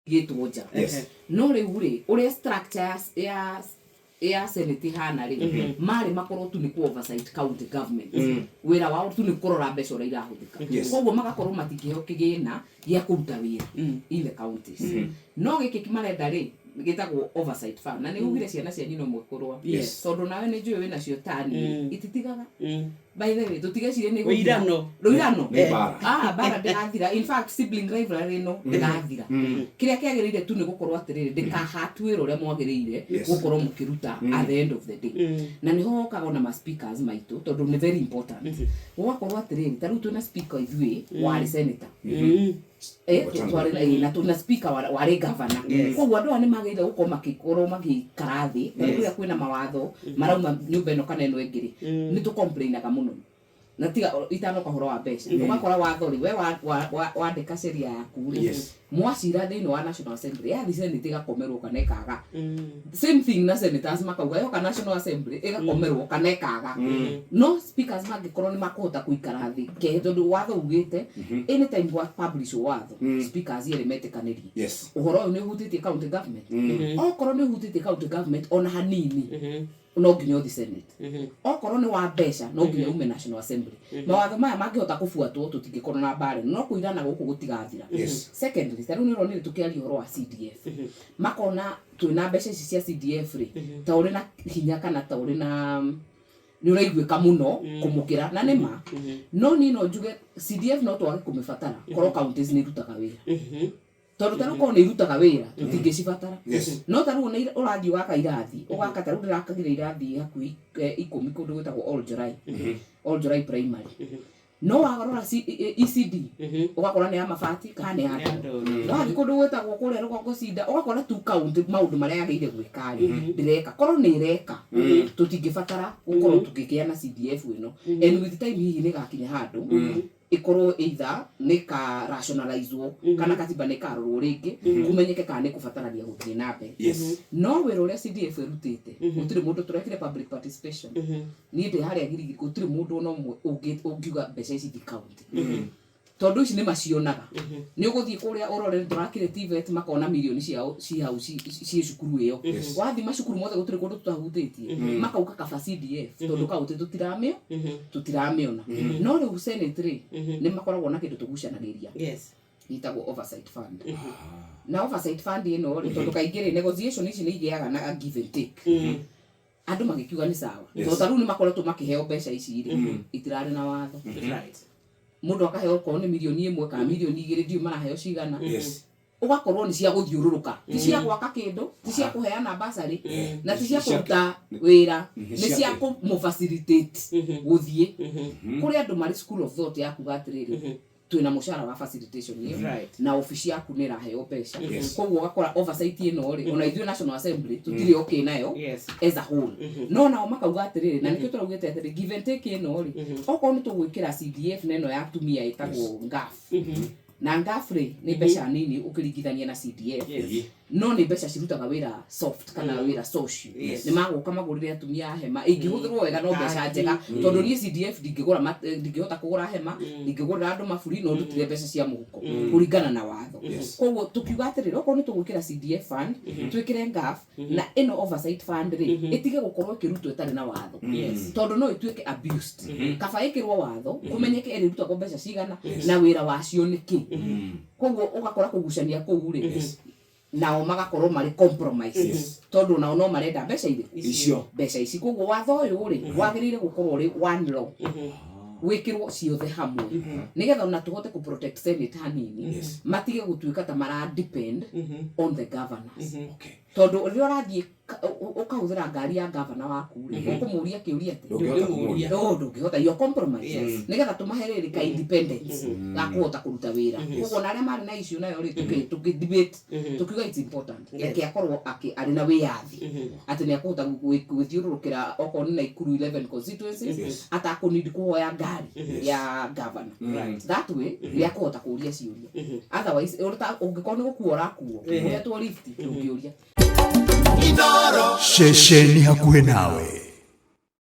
gitwo nja no riu ri uri structure ya senate hana ri mari makorwo tu ni ku oversight county government wira wao tu ni kurora mbeca ura irahuthika koguo magakorwo matingiheo kigina gia kuruta wira in the counties no giki kimarenda ri gitagwo oversight fund na ni ugire ciana cia nyino mwekorwa tondu nawe ni njui wina cio tani ititigaga by the way tutigecire ni ruirano bara ndirathira in fact sibling rivalry no ndirathira kiria kiagirire tu ni gukorwa atiriri ndikahatwira uria mwagirire gukorwo mukiruta at the end of the day na niho kaga na ma speakers maitu tondu ni very important gukorwo atiriri taru tu na speaker ithui wari senator na tuna speaker wari governor koguo andu ani magire gukorwo makikorwo magikarathi na kwina mawatho marauma nyumba ino kana ino ingiri ni tu complainaga muno na tiga itano kahoro wa mbeca ugakora watho ri we wandika sheria yaku ri mwacira thini wa National Assembly ya Senate igakomerwo kana ikaga same thing na senators makauga yo kana National Assembly igakomerwo kana ikaga no speakers magikorwo ni makuhota kuikara thi ke tondu watho ugite anytime wa publish watho speakers yere metekanirie uhoro ni hutitie county government okorwo ni hutitie county government ona hanini no nginya the senate okorwo ni wa mbeca no nginya ume National Assembly mawatho maya mangihota kufuatwo tutingikorwo na bare no kuirana guku gutigathira secondly taru ni ronire tukiari horo wa CDF makona twina mbeca ici cia CDF ri ta uri na hinya kana ta uri na ni uraiguika muno kumukira na nema no ni no njuge CDF no twage kumifatara koro counties ni rutaga wira tondu taru ko ni rutaga wira tutingicibatara no taru ni urathi waka irathi ugaka taru ndirakagira irathi hakui 10 kundu gwetagwo All July primary no wagarora ECD ugakora ni amafati kana ya wathi kundu gwetagwo kuria rugongo cinda ugakora tu county maundu maria yageire gwikari ndireka korwo ni ireka tutingibatara gukorwo tugikia na CDF ino and with time hihi ni gakinya handu ikorwo either nika rationalizewo kana katiba ni karorwo ringi kumenyeke kana ni kubatarania guthie na mbere no wira uria CDF irutite gutire mundu turekire public participation ni ndi haria girigi gutire mundu no ungiuga mbeca ici di county tondu ici ni macionaga ni uguthie kuria urore turakire TVET makona milioni ciao ci cukuru iyo wathi macukuru mothe gutire kundu tutahutitie makauka kaba CDF tondu kauti tutiramiona no riu senate ri ni makoragwo na kindu tugucanagiriria itagwo oversight fund na oversight fund ino ri tondu kaingire negotiation ici ni igiaga na give and take andu magikiuga ni sawa tondu riu ni makoretwo makiheo mbeca ici ri itirari na watho mundu akaheo ko ni milioni 1 kana milioni 2 ndio maraheo cigana ugakorwo ni cia guthiururuka ti cia gwaka kindu ti cia kuheana basari na ti cia kuruta wira ni cia ku facilitate guthie kuri andu mari school of thought ya kugatiriri twina mushara wa facilitation hiyo na ofisi yaku ni raheo pesa koguo ugakora oversight ino ri ona ithuĩ National Assembly tutiri okay nayo as a whole no nao makauga atiriri na nikio turaugite atiri give and take ino ri okorwo ni tugwikira CDF neno ya tumia itagwo ngaf na ngafre ni mbeca nini ukiringithania na CDF no ni mbeca cirutaga wira soft kana wira social ni maguka magurire atumia hema ingihũthĩrwo wega no mbeca njega tondu ni CDF ndingihota kugura hema ndingigura andu maburi no ndutire mbeca cia muhuko kuringana na watho koguo tukiuga atiriri okorwo ni tugwikira CDF fund twikire ngaf na ino oversight fund ri itige gukorwo ikirutwo itari na watho tondu no ituike abused kaba ikirwo watho kumenyeke irutagwo mbeca cigana na wira wacio niki koguo ugakora kugucania kuu ri nao magakorwo mari compromises tondu nao no marenda mbeca ici koguo watho uyu ri wagirire gukorwo ri one law wikirwo ciothe hamwe nigetha ona tuhote ku protect senate hanini matige gutuika ta mara depend on the governors tondu ri urathie ukahuthira ngari ya governor waku ri ukumuria kiuria ati ndungihota yo compromise nigetha tumaherere ka independence ya kuhota kuruta wira koguo na aria mari na issue nayo ri tukidebate tukiuga it's important yake akorwo ari na wiyathi ati ni akuhota gwithiururukira okorwo ni Nakuru 11 constituencies atakunidi kuhoya ngari ya governor that way ni akuhota kuria ciuria otherwise ungikorwo ni gukuora kuo uria tu lift ungiuria Shesheni hakuhe nawe.